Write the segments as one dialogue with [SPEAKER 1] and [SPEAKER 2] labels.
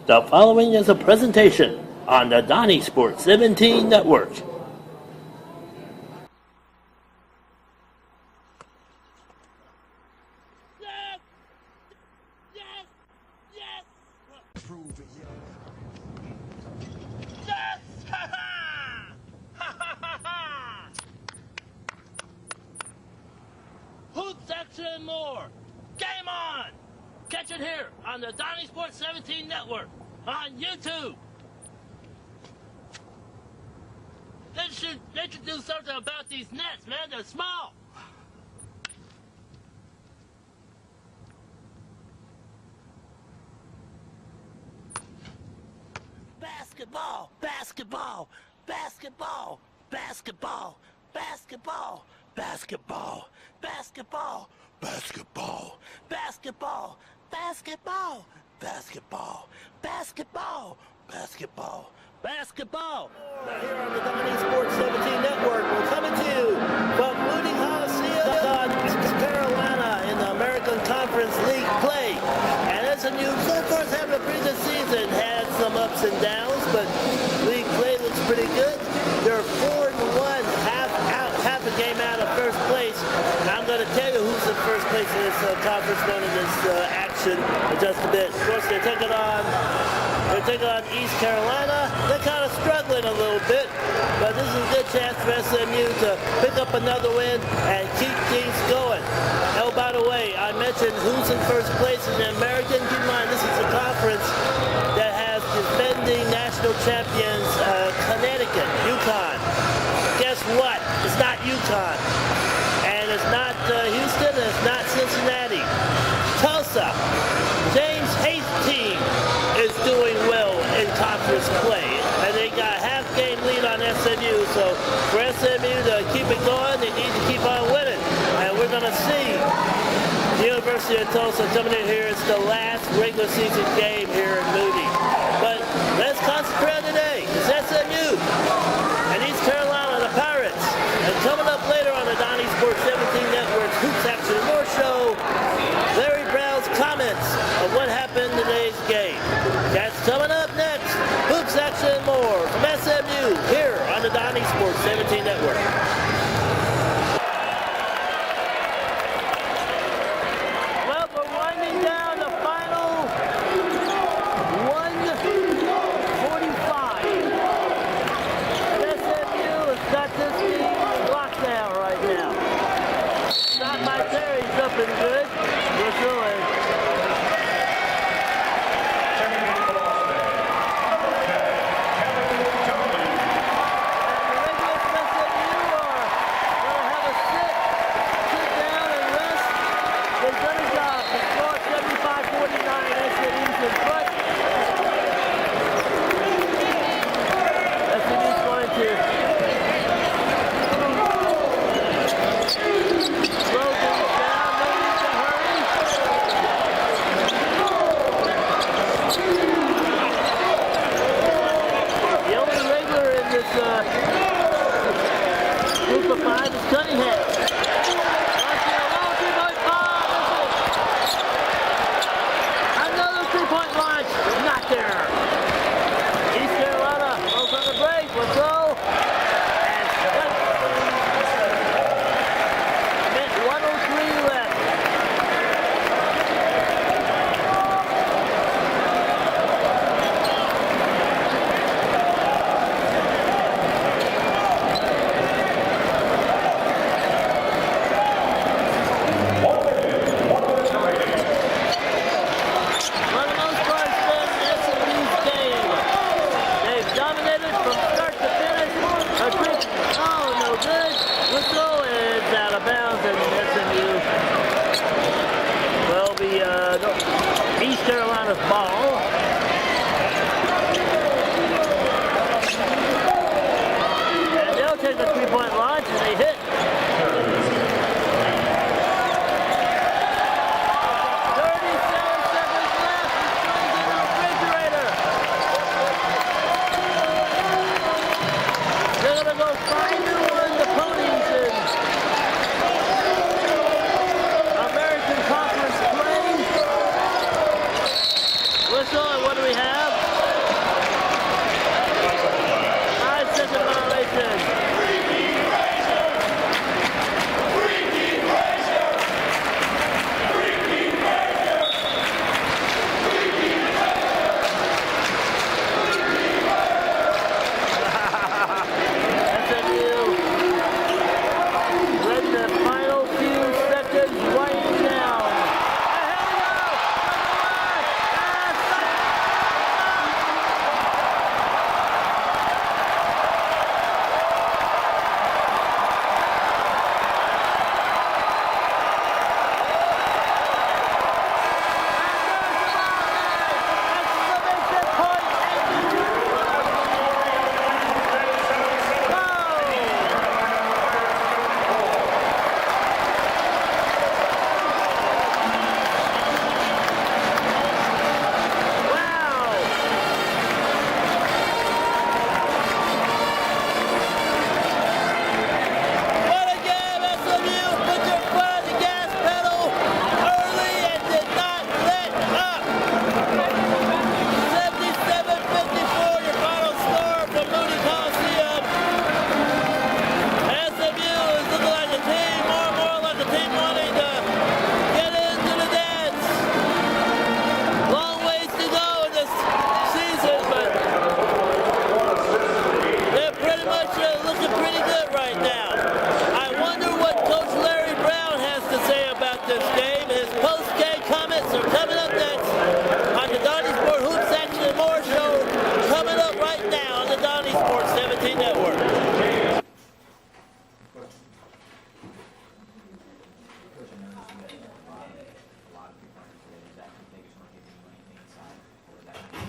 [SPEAKER 1] The following is a presentation on the Donniesport 17 Network.
[SPEAKER 2] Prove it, yo.
[SPEAKER 3] Yes! Ha ha! Ha ha ha ha! Hoops, action, and more. Game on! Catch it here on the Donniesport 17 Network on YouTube. They should do something about these nets, man. They're small. Basketball, basketball, basketball, basketball, basketball, basketball, basketball, basketball, basketball, basketball, basketball, basketball, basketball, basketball. Here on the Donniesport 17 Network, we're coming to you from Moody Coliseum, Carolina, in the American Conference League play. And SMU, of course, having a pretty good season, had some ups and downs, but league play looks pretty good. They're 4-1, half a game out of first place. And I'm going to tell you who's in first place in this conference running this action in just a bit. Of course, they're taking on East Carolina. They're kind of struggling a little bit, but this is a good chance for SMU to pick up another win and keep things going. Oh, by the way, I mentioned who's in first place in the American. Keep in mind, this is a conference that has defending national champions, Connecticut, UConn. Guess what? It's not UConn. And it's not Houston, and it's not Cincinnati. Tulsa, James Hayes' team is doing well in conference play. And they got a half-game lead on SMU. So for SMU to keep it going, they need to keep on winning. And we're going to see the University of Tulsa coming in here. It's the last regular season game here in Moody. But let's concentrate today. It's SMU and East Carolina, the Pirates. And coming up later on the Donniesport 17 Network Hoops Action and More show, Larry Brown's comments of what happened in today's game. That's coming up next. Hoops Action and More from SMU here on the Donniesport 17 Network. Well, we're winding down the final 1:45. SMU has got this team locked down right now. Not my Terry's up and good. Whistle and group of five is Cunningham. Another three-point launch, not there. East Carolina goes on the break, let's go. And 1:03 left. East Carolina's ball. And they'll take the three-point launch and they hit. 37 seconds left. It's going to the refrigerator. They're going to go 5-1 the ponies in American Conference play. Whistle, and what do we have?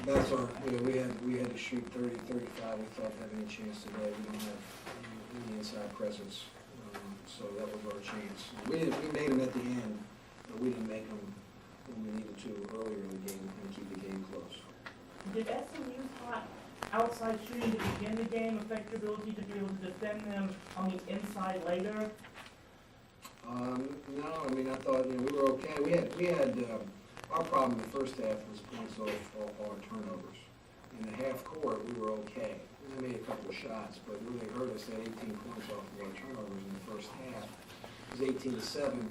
[SPEAKER 2] That's our, we had to shoot 30, 35. We thought having a chance today. We don't have any inside presence, so that was our chance. We made them at the end, but we didn't make them when we needed to earlier in the game and keep the game close.
[SPEAKER 4] Did SMU's hot outside shooting to begin the game affect your ability to be able to defend them on the inside later?
[SPEAKER 2] No, I mean, I thought, we were okay. We had our problem in the first half was points off our turnovers. In the half court, we were okay. We made a couple of shots, but it really hurt us at 18 points off of our turnovers in the first half. It was 18-7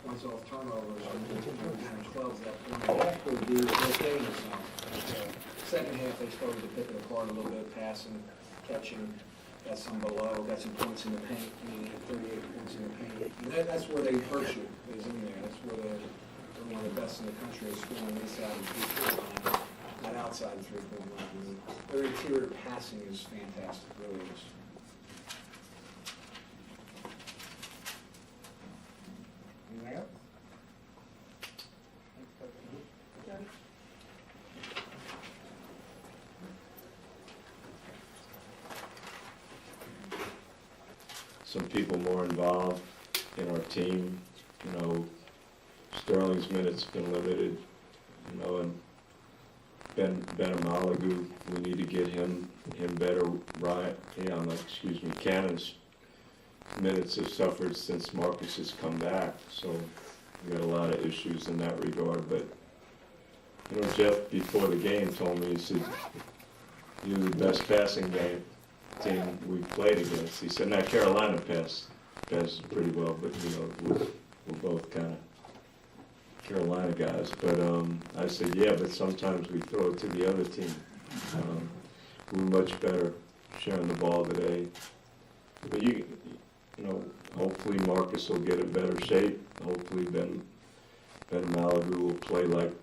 [SPEAKER 2] points off turnovers, and we were down 12 at that point. Half court, we were okay in the zone. Second half, they started to pick it apart a little bit, passing, catching. Got some below, got some points in the paint, 38 points in the paint. And that's where they hurt you, is in there. That's where they're one of the best in the country is scoring inside the three-point line, not outside the three-point line. Their interior passing is fantastic, really is.
[SPEAKER 5] Anything else?
[SPEAKER 6] Some people more involved in our team. Sterling's minutes been limited, and Ben Malagu, we need to get him better. Cannon's minutes have suffered since Marcus has come back, so we got a lot of issues in that regard. But Jeff before the game told me, he said, "You're the best passing team we've played against." He said, "Now Carolina passes pretty well, but we're both kind of Carolina guys." But I said, "Yeah, but sometimes we throw it to the other team. We're much better sharing the ball today." But hopefully Marcus will get in better shape. Hopefully Ben Malagu will play like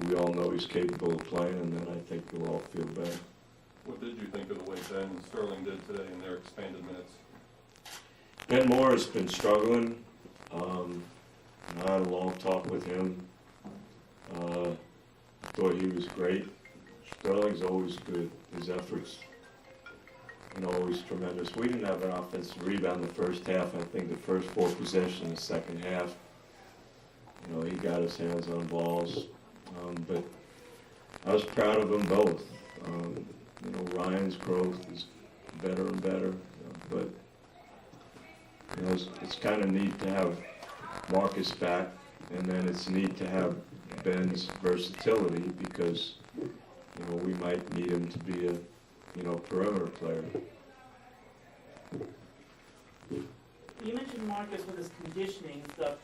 [SPEAKER 6] we all know he's capable of playing, and then I think we'll all feel better.
[SPEAKER 7] What did you think of the way Ben and Sterling did today in their expanded minutes?
[SPEAKER 6] Ben Moore has been struggling. I had a long talk with him. Thought he was great. Sterling's always good. His efforts, always tremendous. We didn't have an offensive rebound the first half. I think the first 4 possessions in the second half, he got his hands on balls. But I was proud of them both. Ryan's growth is better and better, but it's kind of neat to have Marcus back, and then it's neat to have Ben's versatility because we might need him to be a perimeter player.
[SPEAKER 4] You mentioned Marcus with his conditioning and stuff.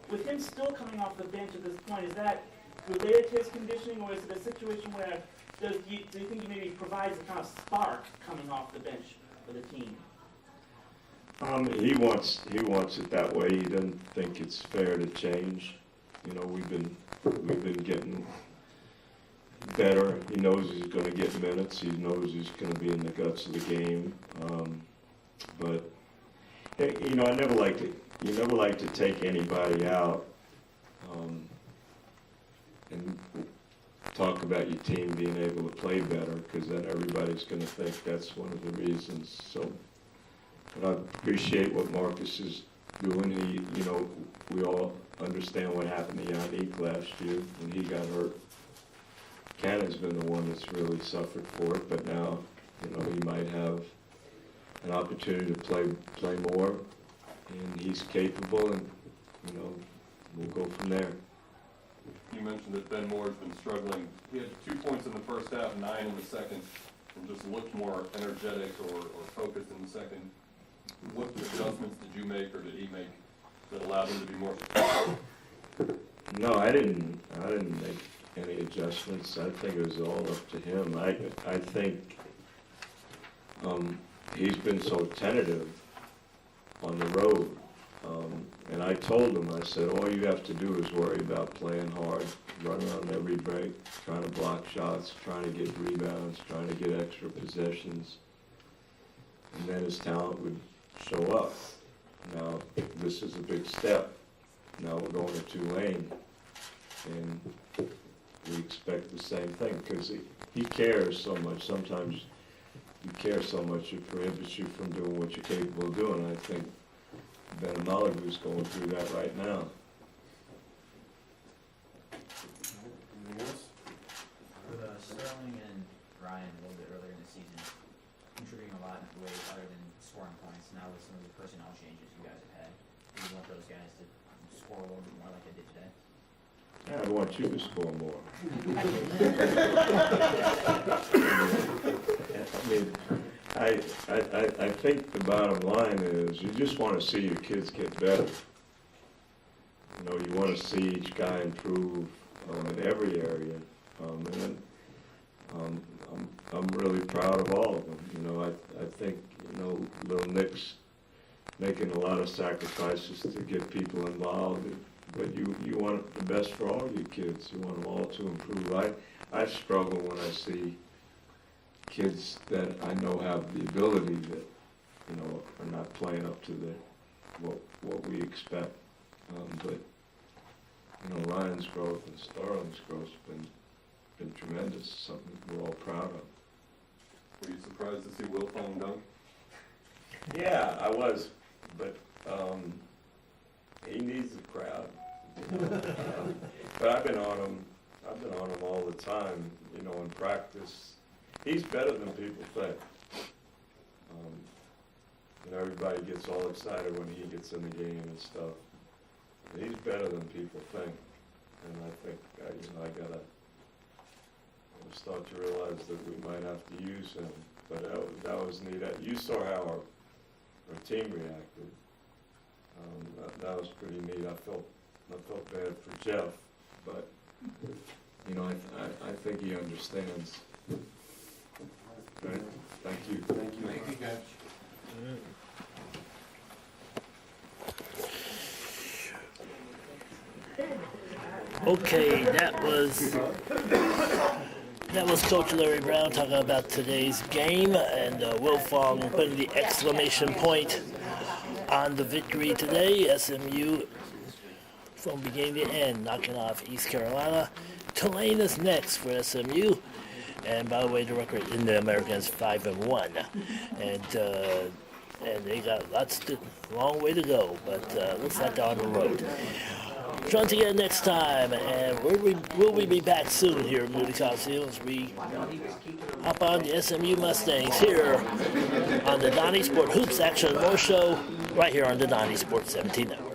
[SPEAKER 4] With him still coming off the bench at this point, is that related to his conditioning, or is it a situation where do you think he maybe provides a kind of spark coming off the bench for the team?
[SPEAKER 6] He wants it that way. He doesn't think it's fair to change. We've been getting better. He knows he's going to get minutes. He knows he's going to be in the guts of the game. But I never like to take anybody out and talk about your team being able to play better, because then everybody's going to think that's one of the reasons. So, but I appreciate what Marcus is doing. We all understand what happened to Yannick last year when he got hurt. Cannon's been the one that's really suffered for it, but now, he might have an opportunity to play more, and he's capable, and we'll go from there.
[SPEAKER 7] You mentioned that Ben Moore's been struggling. He had 2 points in the first half, 9 in the second, and just looked more energetic or focused in the second. What adjustments did you make, or did he make, that allowed him to be more successful?
[SPEAKER 6] No, I didn't make any adjustments. I think it was all up to him. I think he's been so tentative on the road. And I told him, I said, all you have to do is worry about playing hard, running on every break, trying to block shots, trying to get rebounds, trying to get extra possessions, and then his talent would show up. Now, this is a big step. Now we're going to Tulane, and we expect the same thing, because he cares so much. Sometimes you care so much, it prohibits you from doing what you're capable of doing. I think Ben Malagu's going through that right now.
[SPEAKER 5] Anything else?
[SPEAKER 8] With Sterling and Ryan a little bit earlier in the season, contributing a lot in ways other than scoring points, now with some of the personnel changes you guys have had, do you want those guys to score a little bit more like they did today?
[SPEAKER 6] Yeah, I want you to score more. I mean, I think the bottom line is you just want to see your kids get better. You know, you want to see each guy improve in every area. I'm really proud of all of them. You know, I think, you know, little Nick's making a lot of sacrifices to get people involved. But you want the best for all your kids. You want them all to improve. I struggle when I see kids that I know have the ability that, you know, are not playing up to what we expect. But, you know, Ryan's growth and Sterling's growth has been tremendous, something we're all proud of.
[SPEAKER 7] Were you surprised to see Will Fong dunk?
[SPEAKER 6] Yeah, I was, but he needs the crowd. But I've been on him all the time, you know, in practice. He's better than people think. You know, everybody gets all excited when he gets in the game and stuff. But he's better than people think. And I think, you know, I gotta start to realize that we might have to use him. But that was neat. You saw how our team reacted. That was pretty neat. I felt bad for Jeff, but you know, I think he understands. Right? Thank you.
[SPEAKER 5] Thank you. Thank you, Coach.
[SPEAKER 1] Okay, that was Coach Larry Brown talking about today's game, and Will Fong putting the exclamation point on the victory today. SMU from beginning to end, knocking off East Carolina. Tulane is next for SMU, and by the way, the record in the Americans 5-1, and they got long way to go, but looks like they're on the road. Trying to get next time, and will we be back soon here at Moody Coliseum as we hop on the SMU Mustangs here on the Donniesport Hoops Action and More Show, right here on the Donniesport 17 Network.